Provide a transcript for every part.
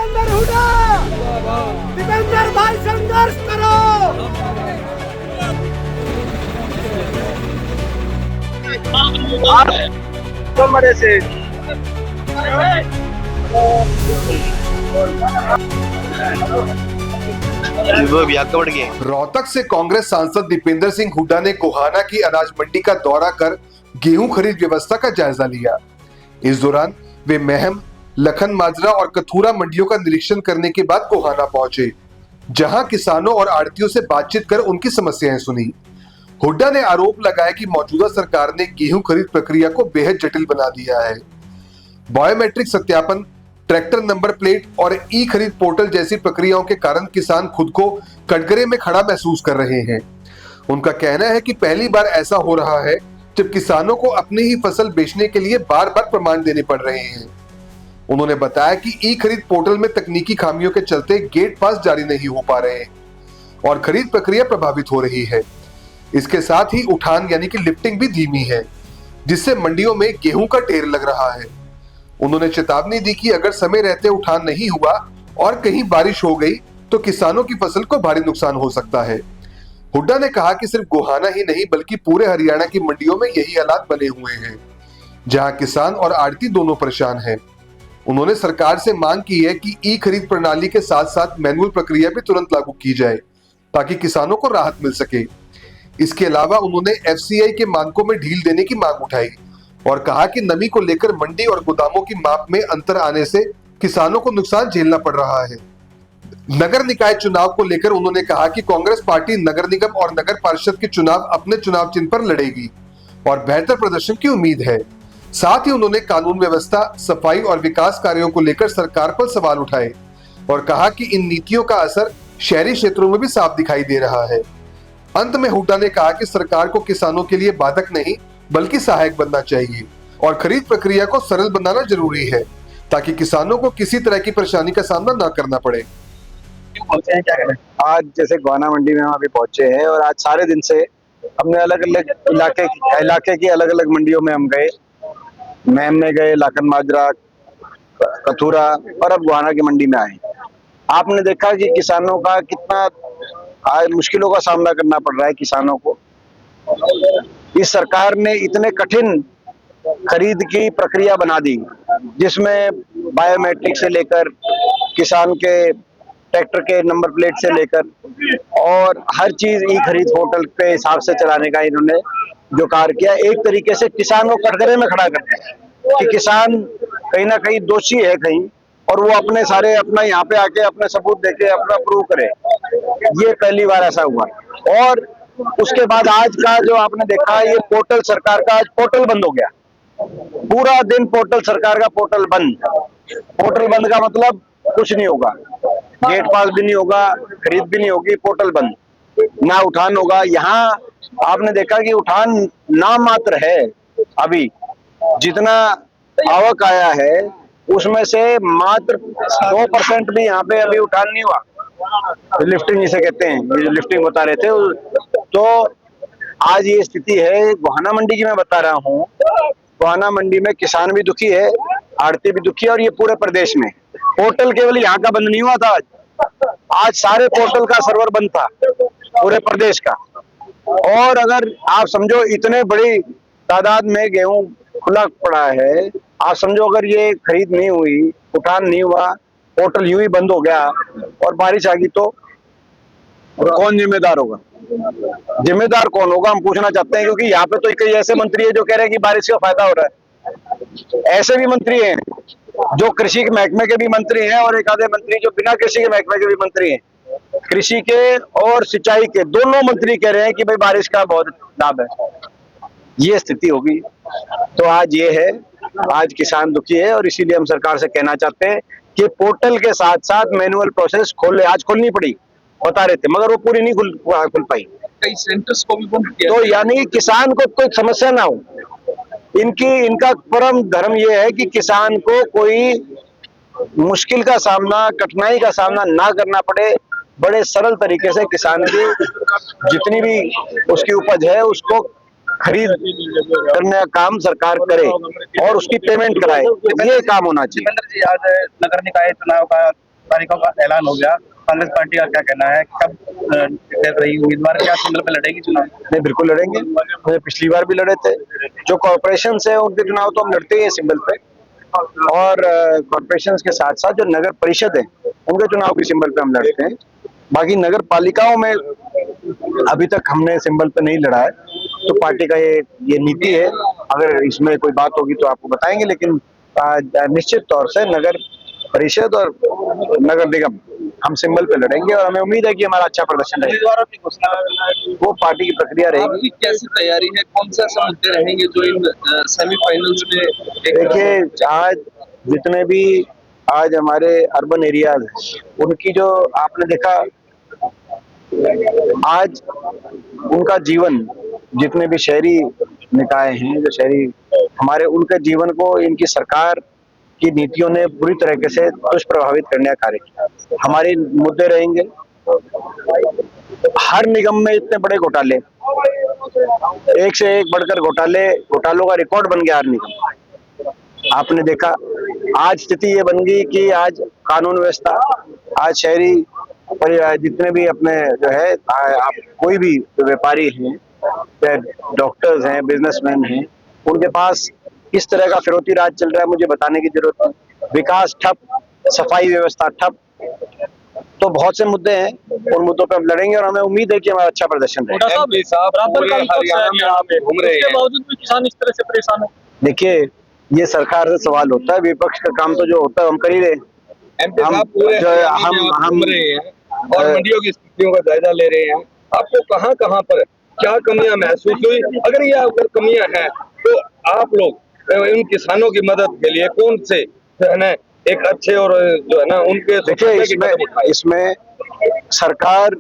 दीपेंद्र हुड्डा, दीपेंद्र भाई संघर्ष करो। से रोहतक से कांग्रेस सांसद दीपेंद्र सिंह हुड्डा ने गोहाना की अनाज मंडी का दौरा कर गेहूं खरीद व्यवस्था का जायजा लिया। इस दौरान वे महम, लखन माजरा और कथूरा मंडियों का निरीक्षण करने के बाद गोहाना पहुंचे, जहां किसानों और आड़तियों से बातचीत कर उनकी समस्याएं सुनी। हुड्डा ने आरोप लगाया कि मौजूदा सरकार ने गेहूं खरीद प्रक्रिया को बेहद जटिल बना दिया है। बायोमेट्रिक सत्यापन, ट्रैक्टर नंबर प्लेट और ई खरीद पोर्टल जैसी प्रक्रियाओं के कारण किसान खुद को कटघरे में खड़ा महसूस कर रहे हैं। उनका कहना है कि पहली बार ऐसा हो रहा है जब किसानों को अपनी ही फसल बेचने के लिए बार बार प्रमाण देने पड़ रहे हैं। उन्होंने बताया कि ई खरीद पोर्टल में तकनीकी खामियों के चलते गेट पास जारी नहीं हो पा रहे और खरीद प्रक्रिया प्रभावित हो रही है। इसके साथ ही उठान यानी कि लिफ्टिंग भी धीमी है, जिससे मंडियों में गेहूं का ढेर लग रहा है। उन्होंने चेतावनी दी कि अगर समय रहते उठान नहीं हुआ और कहीं बारिश हो गई तो किसानों की फसल को भारी नुकसान हो सकता है। हुड्डा ने कहा कि सिर्फ गोहाना ही नहीं बल्कि पूरे हरियाणा की मंडियों में यही हालात बने हुए हैं, जहां किसान और आड़ती दोनों परेशान हैं। उन्होंने सरकार से मांग की है कि ई खरीद प्रणाली के साथ साथ मैनुअल प्रक्रिया भी तुरंत लागू की जाए ताकि किसानों को राहत मिल सके। इसके अलावा उन्होंने एफसीआई के मानकों में ढील देने की मांग उठाई और कहा कि नमी को लेकर मंडी और गोदामों की माप में अंतर आने से किसानों को नुकसान झेलना पड़ रहा है। नगर निकाय चुनाव को लेकर उन्होंने कहा कि कांग्रेस पार्टी नगर निगम और नगर परिषद के चुनाव अपने चुनाव चिन्ह पर लड़ेगी और बेहतर प्रदर्शन की उम्मीद है। साथ ही उन्होंने कानून व्यवस्था, सफाई और विकास कार्यों को लेकर सरकार पर सवाल उठाए और कहा कि इन नीतियों का असर शहरी क्षेत्रों में भी साफ दिखाई दे रहा है। अंत में हुड्डा ने कहा कि सरकार को किसानों के लिए बाधक नहीं बल्कि सहायक बनना चाहिए और खरीद प्रक्रिया को सरल बनाना जरूरी है ताकि किसानों को किसी तरह की परेशानी का सामना न करना पड़े। आज जैसे गोहाना मंडी में हम अभी पहुंचे हैं और आज सारे दिन से हमने अलग अलग इलाके की अलग अलग मंडियों में हम गए। मैम में गए, लाखन माजरा, कथूरा और अब गोहाना की मंडी में आए। आपने देखा कि किसानों का कितना आज मुश्किलों का सामना करना पड़ रहा है किसानों को। इस सरकार ने इतने कठिन खरीद की प्रक्रिया बना दी, जिसमें बायोमेट्रिक से लेकर किसान के ट्रैक्टर के नंबर प्लेट से लेकर और हर चीज ई खरीद पोर्टल के हिसाब से चलाने का इन्होंने जो कार्य किया, एक तरीके से किसान को कटघरे में खड़ा करते हैं कि किसान कहीं ना कहीं दोषी है कहीं, और वो अपने सारे अपना यहाँ पे आके अपने सबूत देके अपना प्रूव करे। ये पहली बार ऐसा हुआ। और उसके बाद आज का जो आपने देखा, ये पोर्टल सरकार का आज पोर्टल बंद हो गया। पूरा दिन पोर्टल सरकार का पोर्टल बंद। पोर्टल बंद का मतलब कुछ नहीं होगा, गेट पास भी नहीं होगा, खरीद भी नहीं होगी, पोर्टल बंद, ना उठान होगा। यहाँ आपने देखा कि उठान नाम मात्र है। अभी जितना आवक आया है उसमें से मात्र 2% भी यहाँ पे अभी उठान नहीं हुआ। लिफ्टिंग जिसे कहते हैं, ये जो लिफ्टिंग बता रहे थे, तो आज ये स्थिति है गोहाना मंडी की। मैं बता रहा हूँ, गोहाना मंडी में किसान भी दुखी है, आड़ती भी दुखी है, और ये पूरे प्रदेश में। पोर्टल केवल यहाँ का बंद नहीं हुआ था, आज सारे पोर्टल का सर्वर बंद था पूरे प्रदेश का। और अगर आप समझो इतने बड़ी तादाद में गेहूं खुला पड़ा है, आप समझो अगर ये खरीद नहीं हुई, उठान नहीं हुआ, पोर्टल यूं ही बंद हो गया और बारिश आ गई, तो कौन जिम्मेदार होगा? जिम्मेदार कौन होगा हम पूछना चाहते हैं, क्योंकि यहाँ पे तो कई ऐसे मंत्री है जो कह रहे हैं कि बारिश का फायदा हो रहा है। ऐसे भी मंत्री हैं जो कृषि के महकमे के भी मंत्री हैं और एक आधे मंत्री जो बिना कृषि के महकमे के भी मंत्री हैं। कृषि के और सिंचाई के दोनों मंत्री कह रहे हैं कि भाई बारिश का बहुत लाभ है। ये स्थिति होगी। तो आज ये है, आज किसान दुखी है और इसीलिए हम सरकार से कहना चाहते हैं कि पोर्टल के साथ साथ मैनुअल प्रोसेस खोले। आज खोलनी पड़ी, बता रहे थे, मगर वो पूरी नहीं खुल पाई। कई सेंटर्स को भी बंद किया। तो यानी किसान को कोई समस्या ना हो। इनका परम धर्म ये है कि किसान को कोई मुश्किल का सामना, कठिनाई का सामना ना करना पड़े। बड़े सरल तरीके से किसान की जितनी भी उसकी उपज है उसको खरीद करने का काम सरकार करे और उसकी पेमेंट कराए। ये काम होना चाहिए। दीपेंद्र जी, आज नगर निकाय चुनाव का तारीखों का ऐलान हो गया, कांग्रेस पार्टी का क्या कहना है, कब डिक्लेयर रही उम्मीदवार, क्या सिंबल पे लड़ेगी चुनाव? नहीं, बिल्कुल लड़ेंगे। मुझे पिछली बार भी लड़े थे। जो कॉर्पोरेशन है उनके चुनाव तो हम लड़ते ही हैं सिंबल पे, और कॉर्पोरेशन के साथ साथ जो नगर परिषद है उनके चुनाव के सिंबल पे हम लड़ते हैं। बाकी नगर पालिकाओं में अभी तक हमने सिंबल पे नहीं लड़ा है, तो पार्टी का ये नीति है। अगर इसमें कोई बात होगी तो आपको बताएंगे, लेकिन निश्चित तौर से नगर परिषद और नगर निगम हम सिंबल पे लड़ेंगे, और हमें उम्मीद है कि हमारा अच्छा प्रदर्शन रहेगा। उम्मीदवारों की घोषणा वो पार्टी की प्रक्रिया रहेगी। आपकी कैसी तैयारी है, कौन सा ऐसे मुद्दे रहेंगे जो इन सेमीफाइनल्स में देखिए, आज जितने भी आज हमारे अर्बन एरियाज उनकी जो आपने देखा, आज उनका जीवन, जितने भी शहरी निकाय हैं, जो शहरी हमारे, उनके जीवन को इनकी सरकार की नीतियों ने बुरी तरीके से दुष्प्रभावित करने का कार्य किया। हमारे मुद्दे रहेंगे, हर निगम में इतने बड़े घोटाले, एक से एक बढ़कर घोटालों का रिकॉर्ड बन गया हर निगम। आपने देखा, आज स्थिति ये बन गई कि आज कानून व्यवस्था, आज शहरी जितने भी अपने जो है, आप कोई भी व्यापारी हैं, डॉक्टर्स हैं, बिजनेसमैन हैं, उनके पास किस तरह का फिरौती राज चल रहा है मुझे बताने की जरूरत नहीं। विकास ठप, सफाई व्यवस्था ठप, तो बहुत से मुद्दे हैं, उन मुद्दों पे हम लड़ेंगे, और हमें उम्मीद है कि हमारा अच्छा प्रदर्शन रहेगा। किसान इस तरह से परेशान है। देखिए, ये सरकार से सवाल होता है, विपक्ष का काम तो जो होता है हम कर ही रहे। हम रहे हैं और मंडियों की स्थितियों का जायजा ले रहे हैं। आपको कहां पर क्या कमियां महसूस हुई? अगर ये अगर कमियां हैं तो आप लोग इन किसानों की मदद के लिए कौन से जो है ना एक अच्छे और जो है ना उनके, देखिए, इसमें सरकार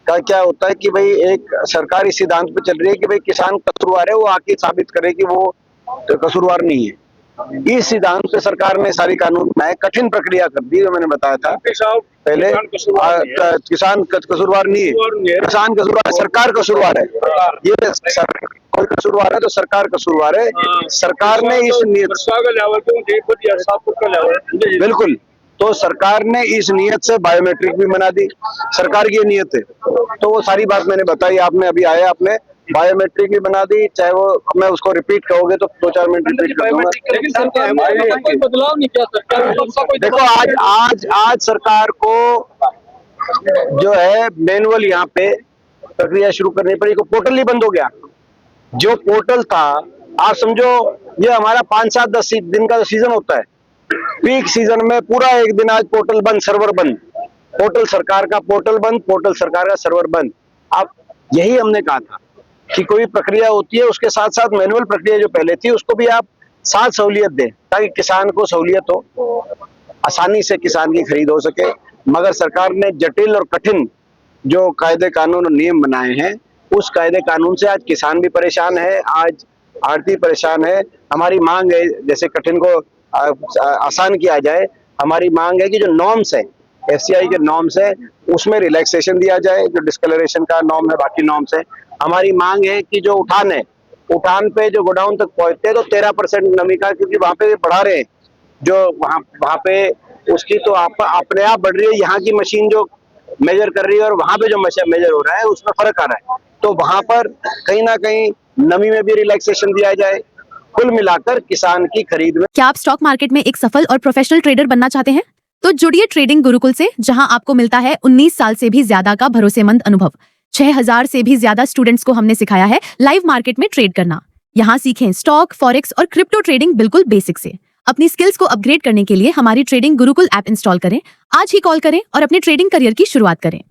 का क्या होता है कि भाई एक सरकार इस सिद्धांत पे चल रही है कि भाई किसान कसूरवार है, वो आके साबित करे कि वो तो कसूरवार नहीं है। इस सिद्धांत पे सरकार ने सारी कानून बनाए, कठिन प्रक्रिया कर दी, जो मैंने बताया था पहले। किसान कसूरवार नहीं है, किसान कसूरवार, सरकार कसूरवार है। ये कोई कसूरवार है तो सरकार कसूरवार है। सरकार ने इस बिल्कुल, तो सरकार ने इस नियत से बायोमेट्रिक भी बना दी, सरकार की नियत है। तो वो सारी बात मैंने बताई, आपने अभी आया, आपने बायोमेट्रिक भी बना दी, चाहे वो मैं उसको रिपीट कहोगे तो 2-4 मिनट रिपीट कर दूंगा। लेकिन सरकार ने कोई बदलाव नहीं किया सरकार। देखो, आज सरकार को जो है मैनुअल यहाँ पे प्रक्रिया शुरू करनी पड़ी, को पोर्टल ही बंद हो गया। जो पोर्टल था, आप समझो ये हमारा 5-7-10 दिन का सीजन होता है, पीक सीजन में पूरा एक दिन आज पोर्टल बंद, सर्वर बंद, पोर्टल सरकार का पोर्टल बंद, पोर्टल सरकार का सर्वर बंद। अब यही हमने कहा था कि कोई प्रक्रिया होती है, उसके साथ साथ मैनुअल प्रक्रिया जो पहले थी उसको भी आप साथ सहूलियत दें, ताकि किसान को सहूलियत हो, आसानी से किसान की खरीद हो सके। मगर सरकार ने जटिल और कठिन जो कायदे कानून और नियम बनाए हैं, उस कायदे कानून से आज किसान भी परेशान है, आज आढ़ती परेशान है। हमारी मांग है जैसे कठिन को आसान किया जाए। हमारी मांग है कि जो नॉर्म्स है, एफसीआई के नॉर्म्स है, उसमें रिलैक्सेशन दिया जाए, जो डिस्कलरेशन का नॉर्म है, बाकी नॉर्म्स है। हमारी मांग है कि जो उठान है, उठान पे जो गोडाउन तक पहुंचते हैं तो 13% नमी का, क्योंकि वहां पे बढ़ा रहे हैं, जो वहां पे उसकी तो अपने आप बढ़ रही है, यहाँ की मशीन जो मेजर कर रही है और वहां पे जो मेजर हो रहा है उसमें फर्क आ रहा है। तो वहां पर कहीं ना कहीं नमी में भी रिलैक्सेशन दिया जाए। कुल मिलाकर किसान की खरीद में। क्या आप स्टॉक मार्केट में एक सफल और प्रोफेशनल ट्रेडर बनना चाहते हैं? तो जुड़िए ट्रेडिंग गुरुकुल से, जहां आपको मिलता है 19 साल से भी ज्यादा का भरोसेमंद अनुभव। 6000 से भी ज्यादा स्टूडेंट्स को हमने सिखाया है लाइव मार्केट में ट्रेड करना। यहाँ सीखें स्टॉक, फॉरेक्स और क्रिप्टो ट्रेडिंग बिल्कुल बेसिक से। अपनी स्किल्स को अपग्रेड करने के लिए हमारी ट्रेडिंग गुरुकुल ऐप इंस्टॉल करें। आज ही कॉल करें और अपने ट्रेडिंग करियर की शुरुआत करें।